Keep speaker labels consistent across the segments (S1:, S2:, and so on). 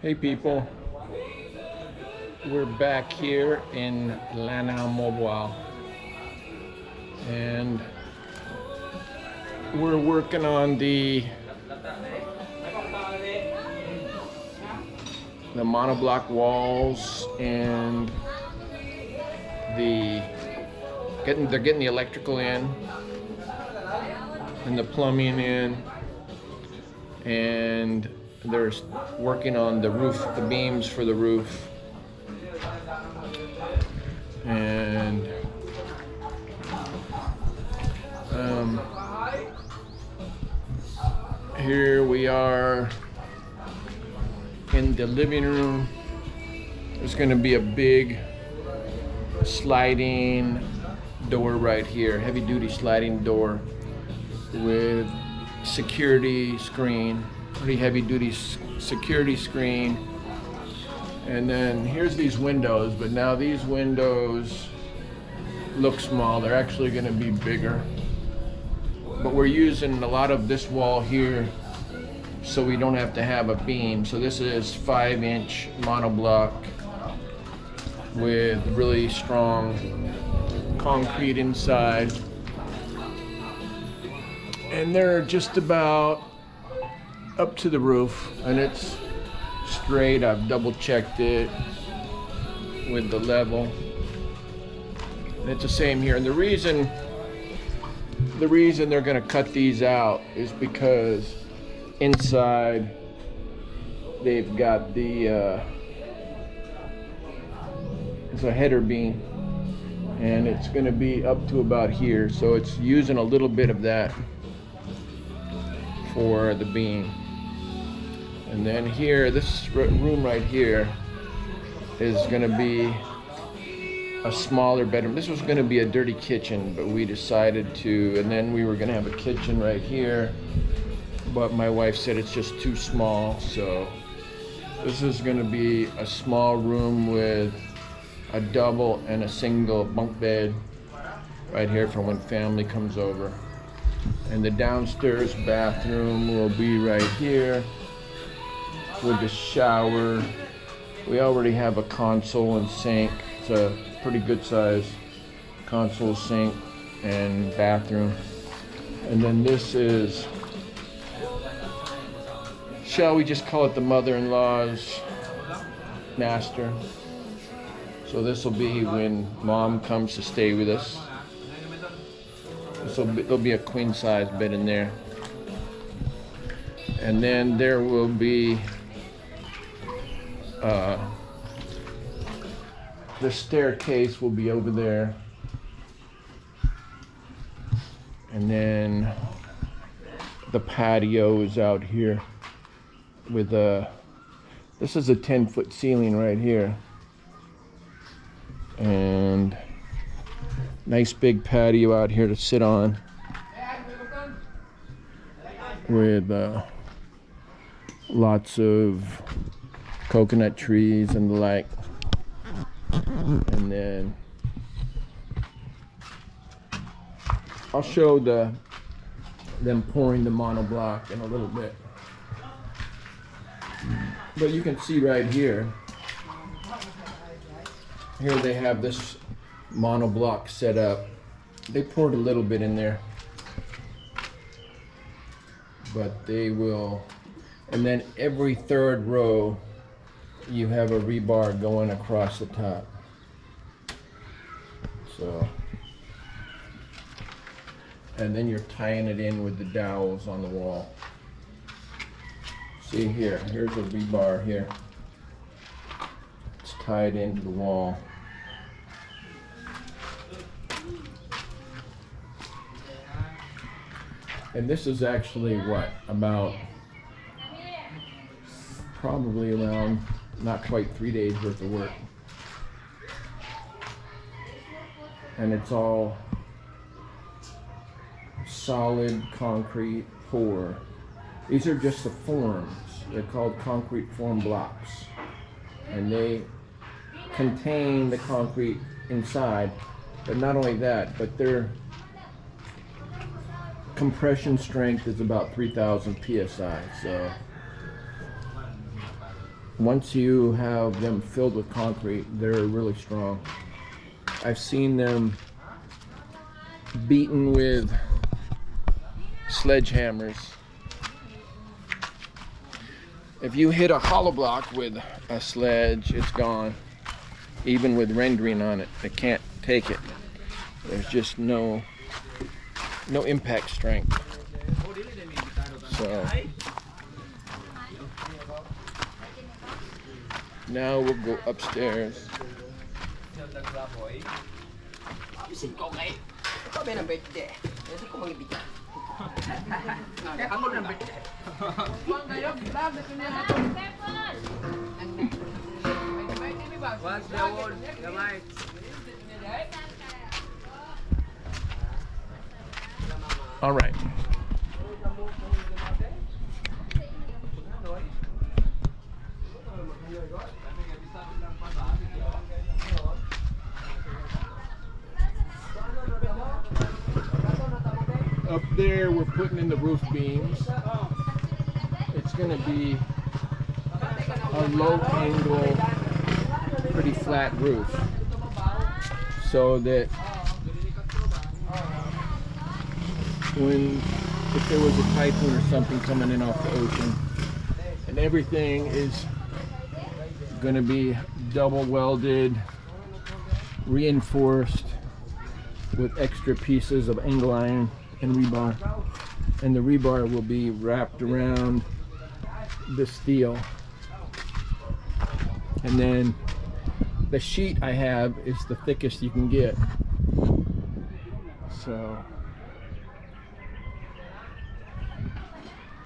S1: Hey people, we're back here in Monoblock and we're working on the monoblock walls and they're getting the electrical in and the plumbing in, and they're working on the roof, the beams for the roof. And here we are in the living room. There's going to be a big sliding door right here, heavy duty sliding door with security screen, pretty heavy duty security screen. And then here's these windows, but now these windows look small. They're actually going to be bigger. But we're using a lot of this wall here so we don't have to have a beam. So this is 5-inch monoblock with really strong concrete inside. And they're just about up to the roof, and it's straight. I've double checked it with the level, and it's the same here. And the reason they're going to cut these out is because inside they've got the it's a header beam, and it's going to be up to about here, so it's using a little bit of that for the beam. And then here, this room right here is going to be a smaller bedroom. This was going to be a dirty kitchen, but we decided to, and then we were going to have a kitchen right here, but my wife said it's just too small. So this is going to be a small room with a double and a single bunk bed right here for when family comes over. And the downstairs bathroom will be right here with the shower. We already have a console and sink. It's a pretty good size console, sink, and bathroom. And then this is, shall we just call it the mother-in-law's master. So this will be when mom comes to stay with us. There'll be a queen size bed in there. And then there will be the staircase will be over there. And then the patio is out here with this is a 10-foot ceiling right here. And nice big patio out here to sit on with lots of coconut trees and the like. And then I'll show them pouring the monoblock in a little bit. But you can see right here, they have this monoblock set up. They poured a little bit in there, but they will, and then every third row you have a rebar going across the top. So, and then you're tying it in with the dowels on the wall. See here, here's a rebar here. It's tied into the wall. And this is actually what, about probably around not quite 3 days worth of work. And it's all solid concrete pour. These are just the forms. They're called concrete form blocks. And they contain the concrete inside. But not only that, but their compression strength is about 3,000 psi. So once you have them filled with concrete, they're really strong. I've seen them beaten with sledgehammers. If you hit a hollow block with a sledge, it's gone. Even with rendering on it, they can't take it. There's just no impact strength. So now we'll go upstairs. All right. Up there, we're putting in the roof beams. It's going to be a low angle, pretty flat roof, so that if there was a typhoon or something coming in off the ocean, and everything is going to be double welded, reinforced with extra pieces of angle iron and rebar, and the rebar will be wrapped around the steel, and then the sheet I have is the thickest you can get, so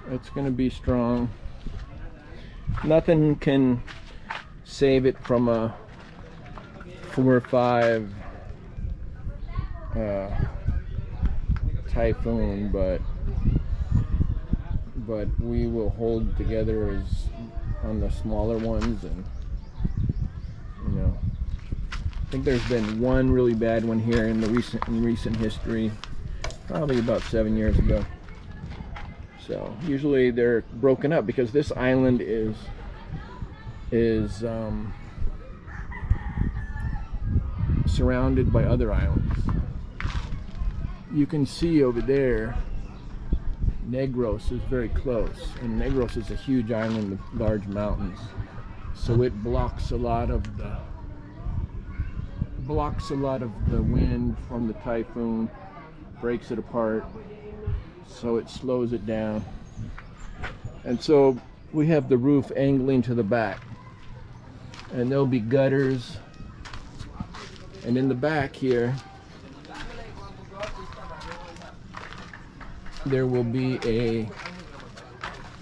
S1: it's going to be strong. Nothing can save it from a 4 or 5 typhoon, but we will hold together as on the smaller ones. And you know, I think there's been one really bad one here in recent history, probably about 7 years ago. So usually they're broken up because this island is surrounded by other islands. You can see over there Negros is very close, and Negros is a huge island with large mountains, so it blocks a lot of the wind from the typhoon, breaks it apart, so it slows it down. And so we have the roof angling to the back, and there'll be gutters, and in the back here there will be a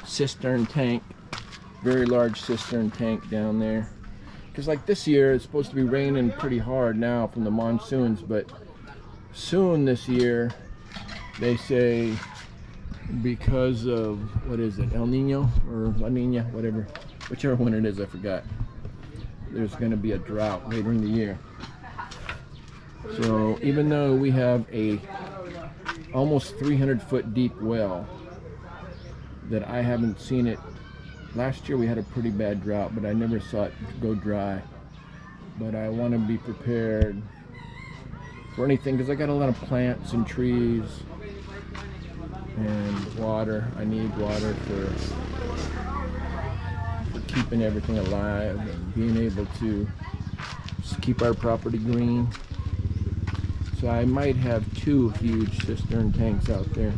S1: cistern tank, very large cistern tank down there, because like this year it's supposed to be raining pretty hard now from the monsoons, but soon this year they say, because of, what is it, El Nino or La Nina, whatever, whichever one it is, I forgot, there's going to be a drought later in the year. So even though we have a almost 300-foot deep well that I haven't seen it, last year we had a pretty bad drought, but I never saw it go dry. But I want to be prepared for anything, because I got a lot of plants and trees and water. I need water for keeping everything alive and being able to keep our property green. So I might have 2 huge cistern tanks out there.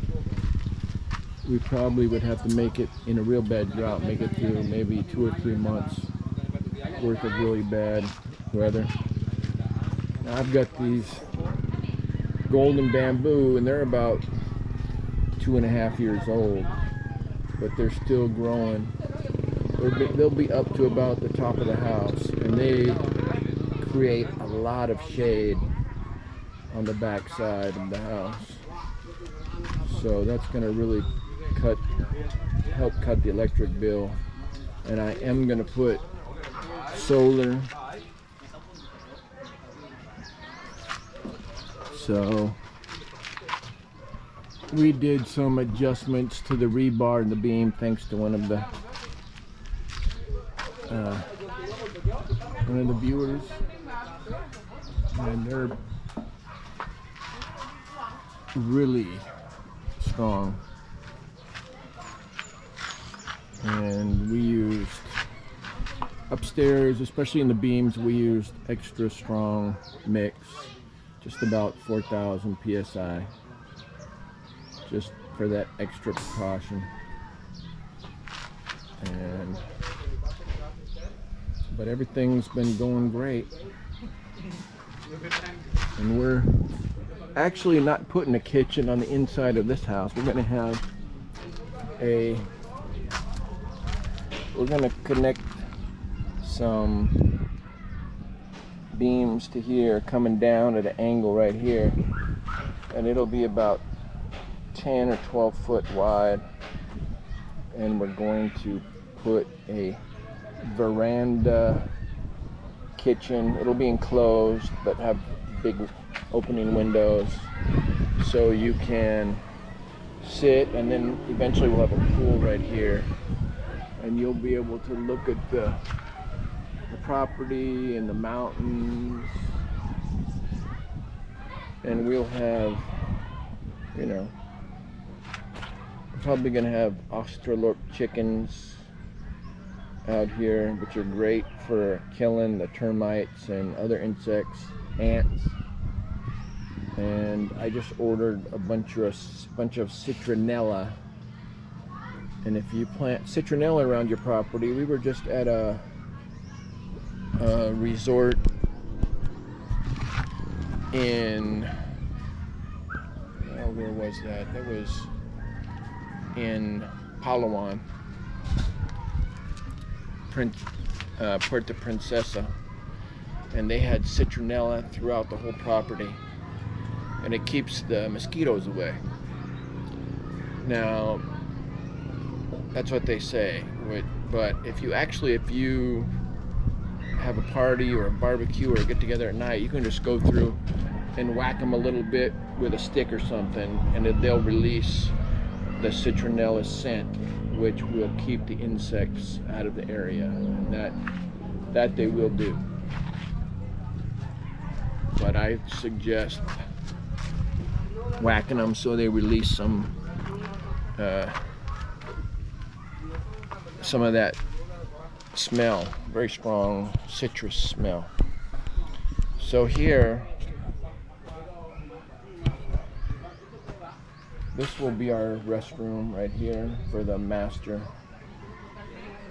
S1: We probably would have to make it, in a real bad drought, make it through maybe 2 or 3 months worth of really bad weather. Now I've got these golden bamboo, and they're about 2.5 years old, but they're still growing. They'll be up to about the top of the house, and they create a lot of shade on the back side of the house. So that's going to really help cut the electric bill. And I am going to put solar. So we did some adjustments to the rebar and the beam thanks to one of the one of the viewers, and they're really strong. And we used upstairs, especially in the beams, we used extra strong mix, just about 4,000 psi, just for that extra precaution. But everything's been going great, and we're actually not putting a kitchen on the inside of this house. We're going to connect some beams to here, coming down at an angle right here, and it'll be about 10 or 12 foot wide, and we're going to put a veranda kitchen. It'll be enclosed but have big opening windows so you can sit, and then eventually we'll have a pool right here, and you'll be able to look at the property and the mountains, and we'll have, probably gonna have Australorp chickens out here, which are great for killing the termites and other insects, ants. And I just ordered a bunch of citronella. And if you plant citronella around your property, we were just at a resort in, where was that? That was in Palawan, Puerto Princesa, and they had citronella throughout the whole property, and it keeps the mosquitoes away. Now, that's what they say, but if you have a party or a barbecue or a get together at night, you can just go through and whack them a little bit with a stick or something, and they'll release the citronella scent, which will keep the insects out of the area, and that they will do. But I suggest whacking them so they release some of that smell, very strong citrus smell. So here, this will be our restroom right here for the master,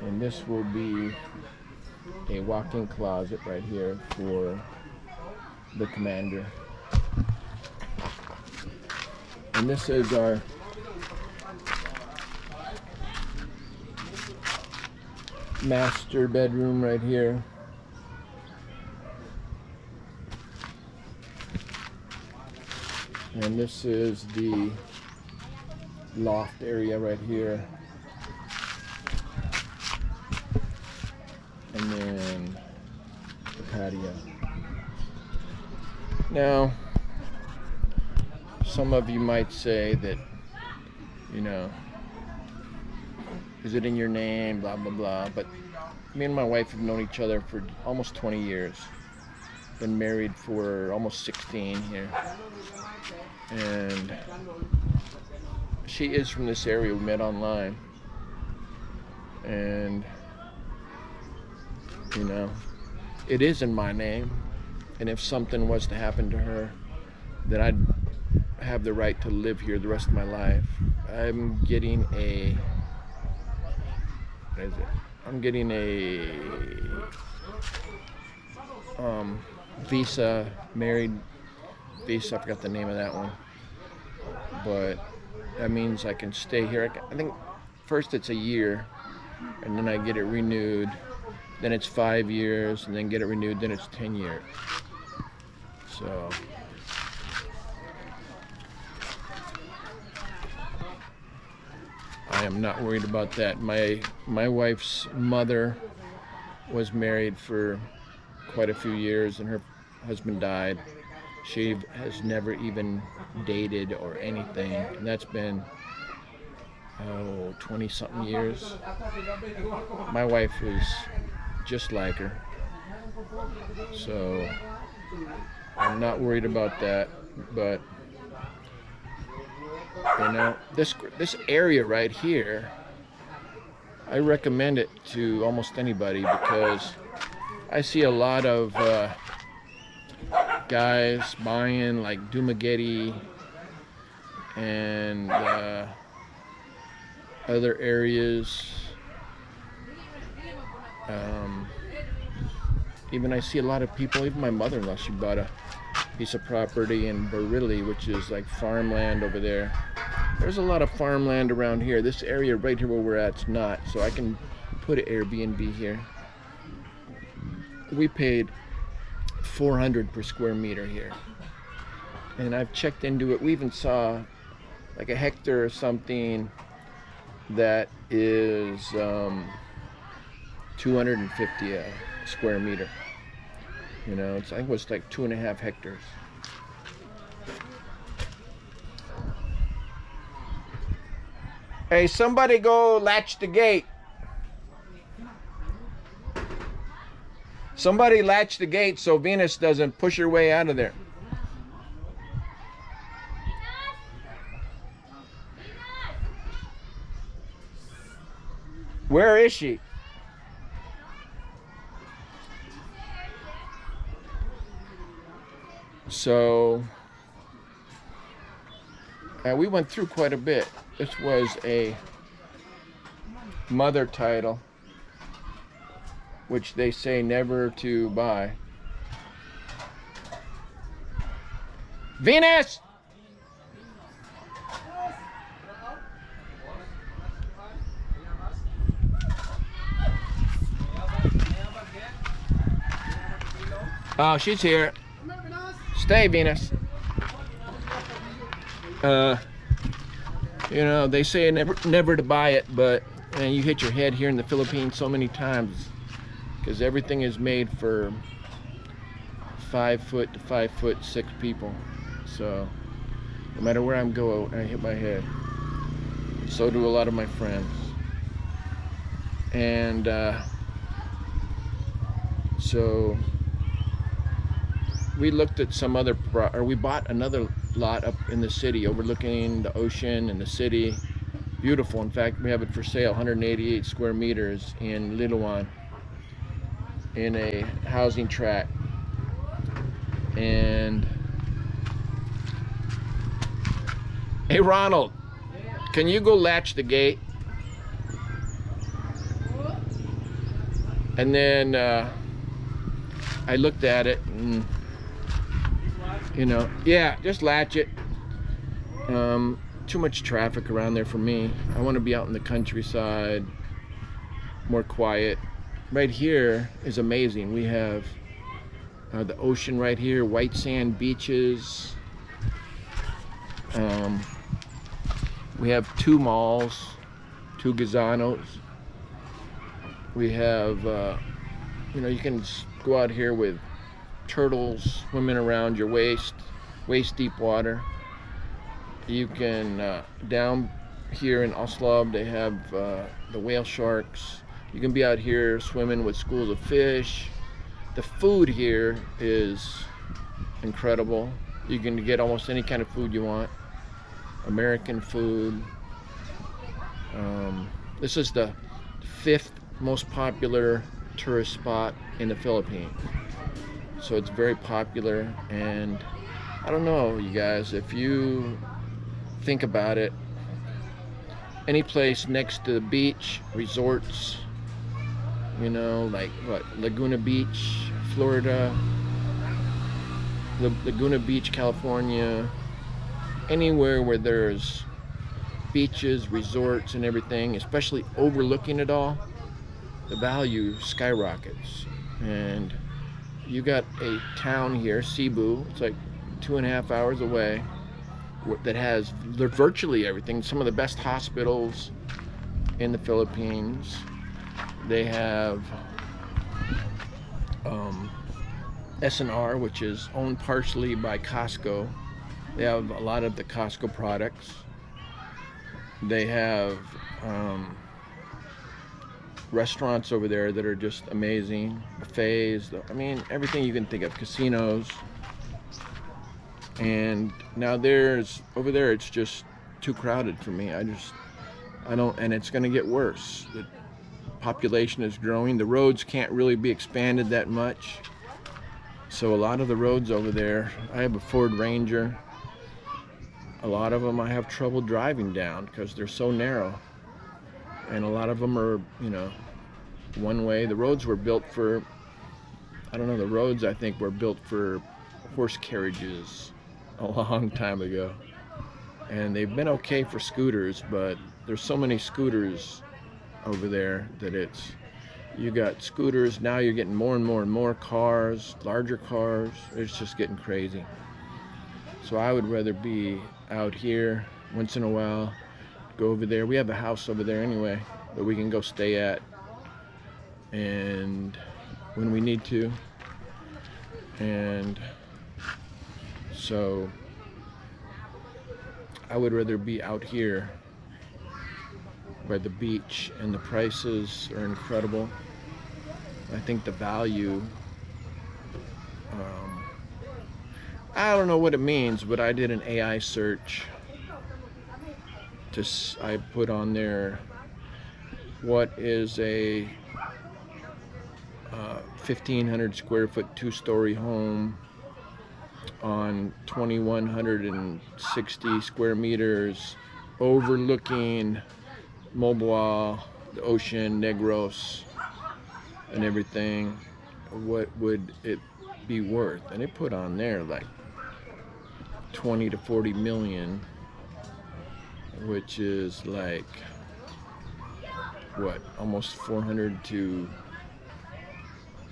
S1: and this will be a walk-in closet right here for the commander. And this is our master bedroom right here. And this is the loft area right here. And then the patio. Now, some of you might say that, is it in your name, blah, blah, blah. But me and my wife have known each other for almost 20 years. Been married for almost 16 here. And she is from this area. We met online. And, it is in my name. And if something was to happen to her, then I'd have the right to live here the rest of my life. I'm getting a visa, married visa. I forgot the name of that one, but that means I can stay here. I think first it's a year, and then I get it renewed. Then it's 5 years, and then get it renewed. Then it's 10 years. So I am not worried about that. My wife's mother was married for quite a few years, and her husband died. She has never even dated or anything, and that's been 20-something years. My wife was just like her. So I'm not worried about that. But you know, this area right here, I recommend it to almost anybody because I see a lot of guys buying like Dumageddon and other areas. Even I see a lot of people, even my mother-in-law, she bought a piece of property in Barilli, which is like farmland over there. There's a lot of farmland around here. This area right here where we're at is not, so I can put an Airbnb here. We paid $400 per square meter here, and I've checked into it. We even saw like a hectare or something that is 250 a square meter. You know, I think it was like 2.5 hectares. Hey, somebody go latch the gate. Somebody latch the gate so Venus doesn't push her way out of there. Where is she? So we went through quite a bit. This was a mother title, which they say never to buy. Venus! Oh, she's here. Stay, Venus. You know, they say never to buy it, but man, you hit your head here in the Philippines so many times because everything is made for 5 foot to 5'6" people. So no matter where I'm going, I hit my head. So do a lot of my friends. And so we looked at some other, we bought another lot up in the city overlooking the ocean and the city. Beautiful. In fact, we have it for sale, 188 square meters in Liloan in a housing tract. And hey, Ronald, can you go latch the gate? And then I looked at it and, you know, yeah, just latch it. Too much traffic around there for me. I want to be out in the countryside, more quiet. Right here is amazing. We have the ocean right here, white sand beaches. We have 2 malls, 2 gazanos. We have, you know, you can go out here with turtles swimming around your waist deep water. You can, down here in Oslo, they have the whale sharks. You can be out here swimming with schools of fish. The food here is incredible. You can get almost any kind of food you want. American food. This is the 5th most popular tourist spot in the Philippines. So it's very popular, and I don't know, you guys, if you think about it, any place next to the beach, resorts, you know, like what, Laguna Beach, Florida, Laguna Beach, California, anywhere where there's beaches, resorts, and everything, especially overlooking it all, the value skyrockets. And you got a town here, Cebu, it's like 2.5 hours away, that has virtually everything. Some of the best hospitals in the Philippines. They have S&R, which is owned partially by Costco. They have a lot of the Costco products. They have restaurants over there that are just amazing. Buffets, I mean, everything you can think of. Casinos. And now there's over there, it's just too crowded for me. I don't, and it's going to get worse. The population is growing. The roads can't really be expanded that much. So a lot of the roads over there, I have a Ford Ranger. A lot of them I have trouble driving down because they're so narrow. And a lot of them are, you know, one way. The roads were built for, I don't know, the roads I think were built for horse carriages a long time ago. And they've been okay for scooters, but there's so many scooters over there that you got scooters, now you're getting more and more and more cars, larger cars. It's just getting crazy. So I would rather be out here once in a while, go over there. We have a house over there anyway that we can go stay at, and when we need to. And so I would rather be out here by the beach, and the prices are incredible. I think the value, I don't know what it means, but I did an AI search. I put on there, what is a 1,500 square foot 2-story home on 2,160 square meters overlooking Monoblock, the ocean, Negros, and everything. What would it be worth? And it put on there like 20 to 40 million, which is like what, almost 400 to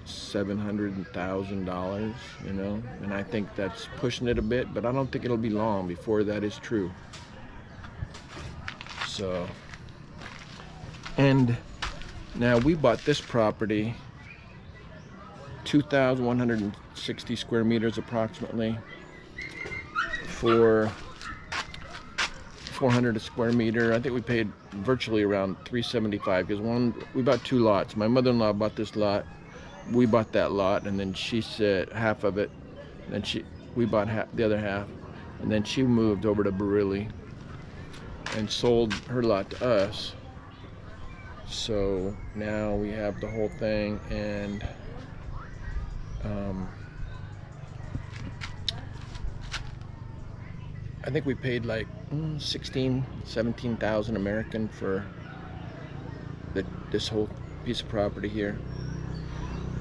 S1: $700,000, you know. And I think that's pushing it a bit, but I don't think it'll be long before that is true. So, and now we bought this property, 2,160 square meters approximately, for 400 a square meter. I think we paid virtually around $375 because we bought 2 lots. My mother-in-law bought this lot, we bought that lot, and then she said half of it, and then we bought the other half, and then she moved over to Bareilly and sold her lot to us. So now we have the whole thing, and I think we paid like 17,000 American for this whole piece of property here.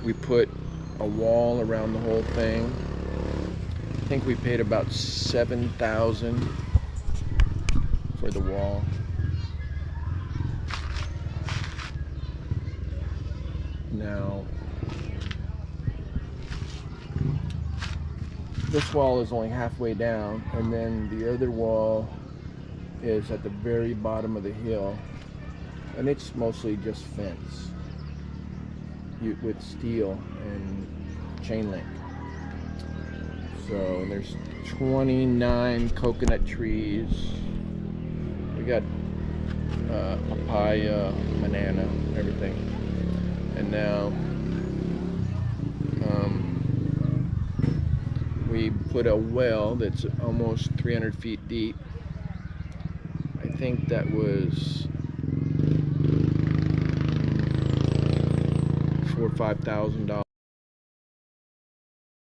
S1: We put a wall around the whole thing. I think we paid about 7,000 for the wall. Now, this wall is only halfway down, and then the other wall is at the very bottom of the hill, and it's mostly just fence with steel and chain link. So there's 29 coconut trees. We got papaya, banana, everything. And now we put a well that's almost 300 feet deep. I think that was $4,000 or $5,000.